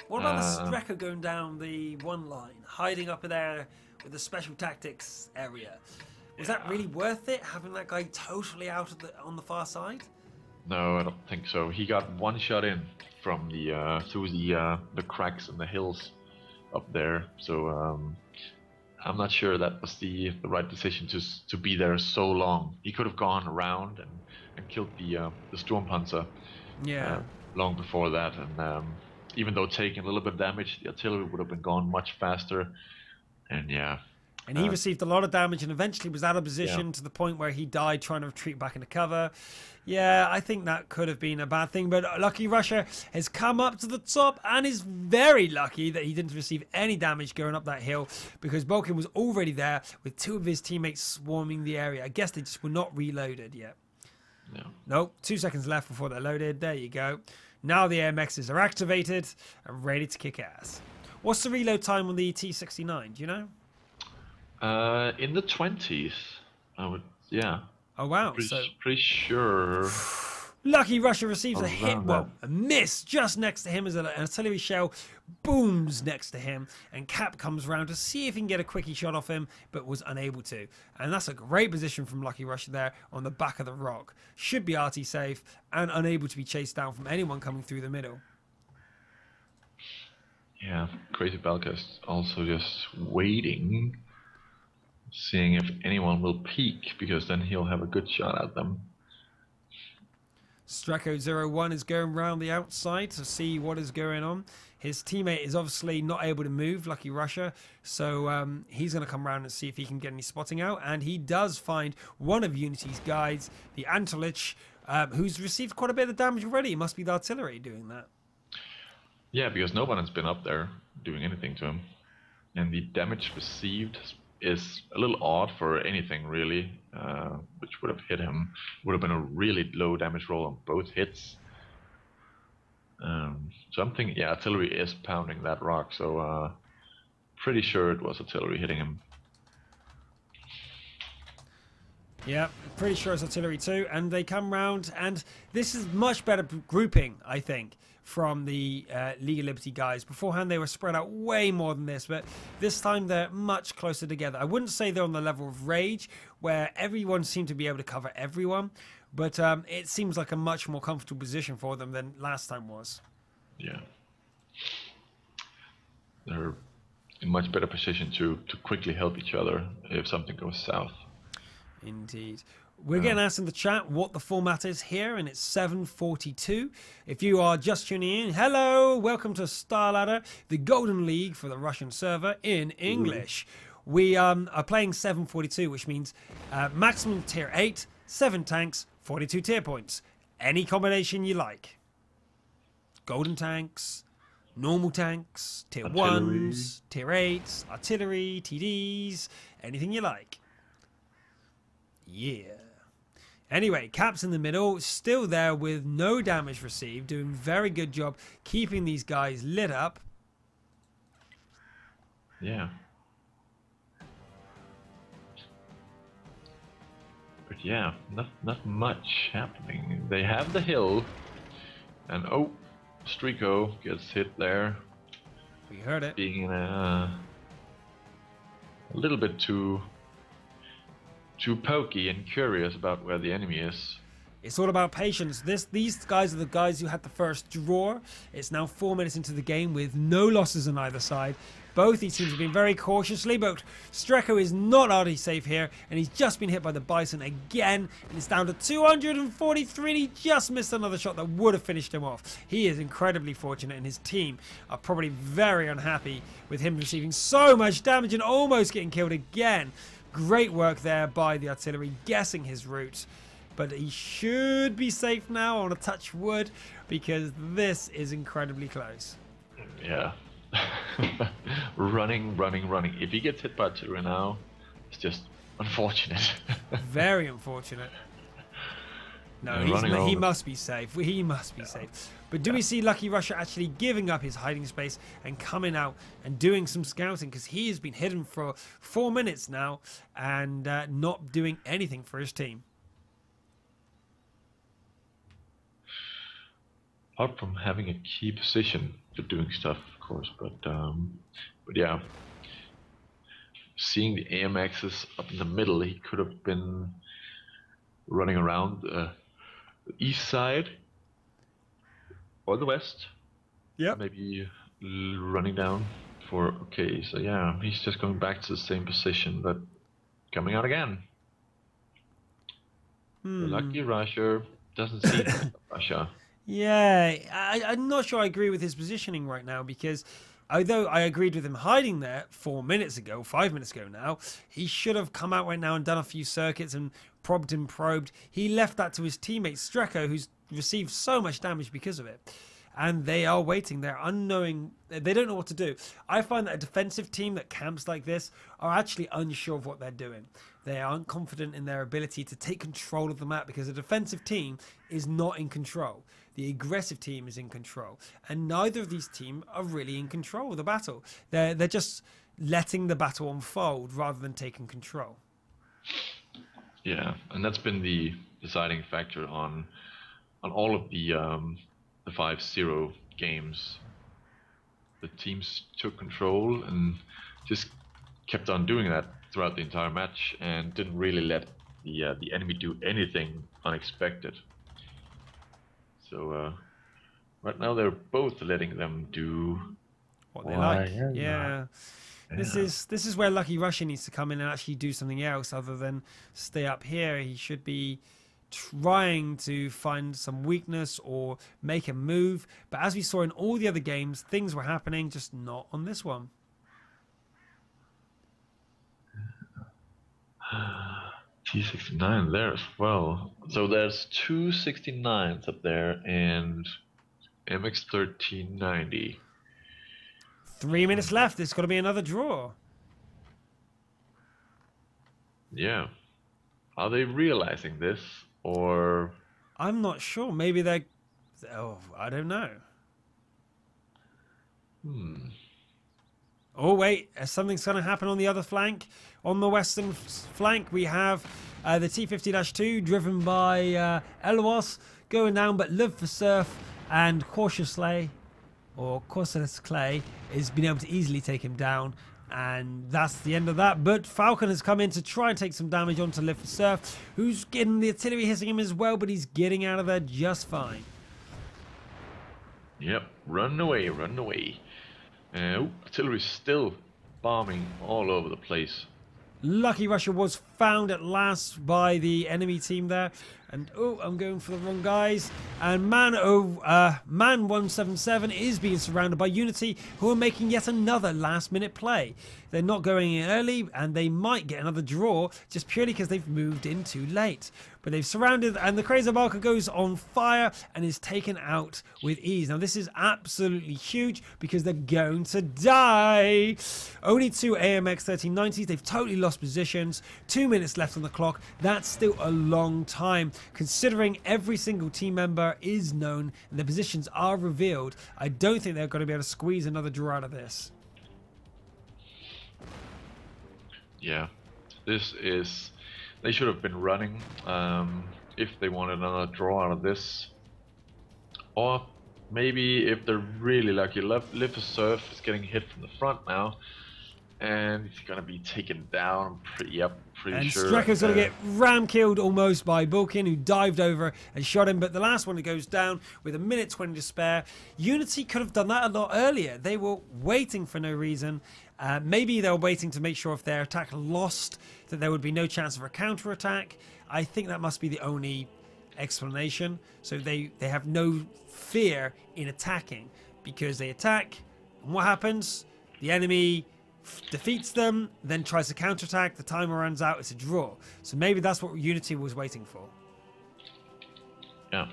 What about the Uh, Strecker going down the one line, hiding up in there with the special tactics area? Was that yeah. really worth it, having that guy totally out of on the far side? No, I don't think so. He got one shot in from the through the cracks in the hills up there. So I'm not sure that was the right decision to be there so long. He could have gone around and killed the Sturmpanzer uh, Yeah. long before that. And even though taking a little bit of damage, the artillery would have been gone much faster. And yeah, And he uh, received a lot of damage and eventually was out of yeah, position to the point where he died trying to retreat back into cover. Yeah, I think that could have been a bad thing. But Lucky Russia has come up to the top and is very lucky that he didn't receive any damage going up that hill because Balkan was already there with two of his teammates swarming the area. I guess they just were not reloaded yet. yeah. Nope, 2 seconds left before they're loaded. There you go. Now the AMXs are activated and ready to kick ass. What's the reload time on the T69? Do you know? In the 20s, I would, yeah, Oh, wow. So pretty sure Lucky Russia receives a hit, around that. well, a miss just next to him as an artillery shell booms next to him, and Cap comes around to see if he can get a quickie shot off him, but was unable to. And that's a great position from Lucky Russia there on the back of the rock. Should be RT safe and unable to be chased down from anyone coming through the middle. Yeah, Crazy Balkas also just waiting, seeing if anyone will peek, because then he'll have a good shot at them. Stracko01 is going around the outside to see what is going on. His teammate is obviously not able to move, Lucky Russia, so he's going to come around and see if he can get any spotting out. And he does find one of Unity's guides, the Antolich, who's received quite a bit of damage already. It must be the artillery doing that. Yeah, because no one has been up there doing anything to him. And the damage received is a little odd for anything, really, which would have hit him. Would have been a really low damage roll on both hits. So I'm thinking, yeah, artillery is pounding that rock, so pretty sure it was artillery hitting him. Yeah, pretty sure it's artillery too. And they come round, and this is much better grouping, I think, from the League of Liberty guys. Beforehand, they were spread out way more than this, but this time they're much closer together. I wouldn't say they're on the level of Rage, where everyone seemed to be able to cover everyone, but it seems like a much more comfortable position for them than last time was. Yeah. They're in much better position to quickly help each other if something goes south. Indeed. We're Uh, getting asked in the chat what the format is here, and it's 7:42. If you are just tuning in, hello, welcome to Star Ladder, the Golden League for the Russian server in English. We are playing 7:42, which means maximum tier 8, 7 tanks, 42 tier points. Any combination you like. Golden tanks, normal tanks, tier artillery. 1s, tier 8s, artillery, TDs, anything you like. Yeah. Anyway, Cap's in the middle, still there with no damage received, doing very good job keeping these guys lit up. Yeah. But yeah, not much happening. They have the hill, and oh, Strico gets hit there, We heard it. being a little bit too pokey and curious about where the enemy is. It's all about patience. These guys are the guys who had the first draw. It's now 4 minutes into the game with no losses on either side. Both these teams have been very cautiously, but Streko is not already safe here, and he's just been hit by the Bison again, and it's down to 243, and he just missed another shot that would have finished him off. He is incredibly fortunate, and his team are probably very unhappy with him receiving so much damage and almost getting killed again. Great work there by the artillery, guessing his route. But he should be safe now. I want to touch wood because this is incredibly close. Yeah. running. If he gets hit by artillery now, it's just unfortunate. Very unfortunate. No, he must be safe. He must be safe. But do we see Lucky Russia actually giving up his hiding space and coming out and doing some scouting? Because he has been hidden for 4 minutes now and not doing anything for his team. Apart from having a key position to doing stuff course. But yeah, seeing the AMXs up in the middle, he could have been running around the east side or the west, Yep. maybe running down for. Okay, so yeah, he's just going back to the same position, but coming out again. The lucky rusher doesn't seem like a rusher. Yeah, I'm not sure I agree with his positioning right now because although I agreed with him hiding there 4 minutes ago, 5 minutes ago now, he should have come out right now and done a few circuits and probed. He left that to his teammate Streko, who's received so much damage because of it. And they are waiting. They're unknowing. They don't know what to do. I find that a defensive team that camps like this are actually unsure of what they're doing. They aren't confident in their ability to take control of the map because a defensive team is not in control. The aggressive team is in control. And neither of these teams are really in control of the battle. They're just letting the battle unfold rather than taking control. Yeah, and that's been the deciding factor on all of the 5-0 games. The teams took control and just kept on doing that throughout the entire match and didn't really let the enemy do anything unexpected. So right now they're both letting them do What they like. yeah. Yeah. This is where Lucky Russia needs to come in and actually do something else other than stay up here. He should be trying to find some weakness or make a move. But as we saw in all the other games, things were happening, just not on this one. T69 there as well. So there's two 69s up there and MX 1390. 3 minutes left. It's got to be another draw. Yeah. Are they realizing this or I'm not sure. Maybe they're... Oh, I don't know. Oh, wait. Something's going to happen on the other flank. On the western flank, we have the T50-2 driven by Eloas going down, but Live for Surf and Cautiously, or Corsalis Clay, is being able to easily take him down. And that's the end of that. But Falcon has come in to try and take some damage onto Live for Surf, who's getting the artillery hitting him as well, but he's getting out of there just fine. Yep, run away, run away. Artillery's still bombing all over the place. Lucky Russia was found at last by the enemy team there. And oh, I'm going for the wrong guys. And Man 177 is being surrounded by Unity, who are making yet another last-minute play. They're not going in early, and they might get another draw just purely because they've moved in too late. But they've surrounded, and the Crazy Barker goes on fire and is taken out with ease. Now, this is absolutely huge because they're going to die. Only two AMX 1390s. They've totally lost positions. 2 minutes left on the clock. That's still a long time. Considering every single team member is known and their positions are revealed, I don't think they're going to be able to squeeze another draw out of this. Yeah, this is... They should have been running if they wanted another draw out of this. Or maybe if they're really lucky, Live for Surf is getting hit from the front now. And he's going to be taken down. Pretty sure. And Streko's going to get ram-killed almost by Bulkin, who dived over and shot him. But the last one that goes down with 1:20 to spare. Unity could have done that a lot earlier. They were waiting for no reason. Maybe they were waiting to make sure if their attack lost that there would be no chance of a counter-attack. I think that must be the only explanation. So they have no fear in attacking because they attack. And what happens? The enemy defeats them, then tries to counterattack. The timer runs out. It's a draw. So maybe that's what Unity was waiting for. Yeah.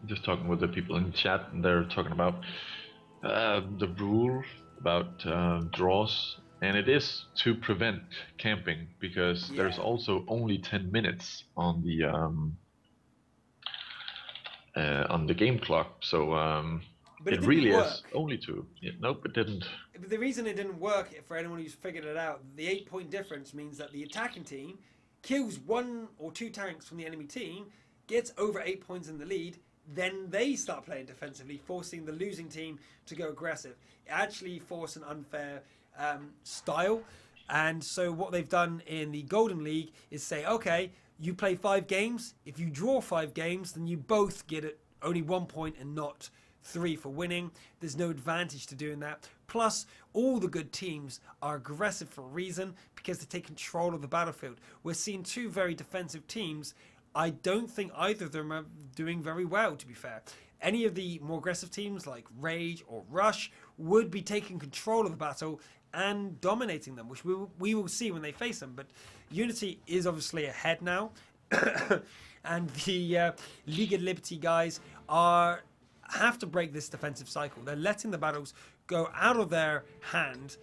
Just talking with the people in the chat, and they're talking about the rule about draws, and it is to prevent camping because there's also only 10 minutes on the game clock. So But it really is only two. Yeah, nope, it didn't. But the reason it didn't work, for anyone who's figured it out, the 8-point difference means that the attacking team kills 1 or 2 tanks from the enemy team, gets over 8 points in the lead, then they start playing defensively, forcing the losing team to go aggressive. It actually forced an unfair style. And so what they've done in the Golden League is say, okay, you play 5 games. If you draw 5 games, then you both get it only 1 point and not 3 for winning. There's no advantage to doing that. Plus, all the good teams are aggressive for a reason because they take control of the battlefield. We're seeing 2 very defensive teams. I don't think either of them are doing very well, to be fair. Any of the more aggressive teams like Rage or Rush would be taking control of the battle and dominating them, which we will see when they face them. But Unity is obviously ahead now. And the League of Liberty guys have to break this defensive cycle. They're letting the battles go out of their hand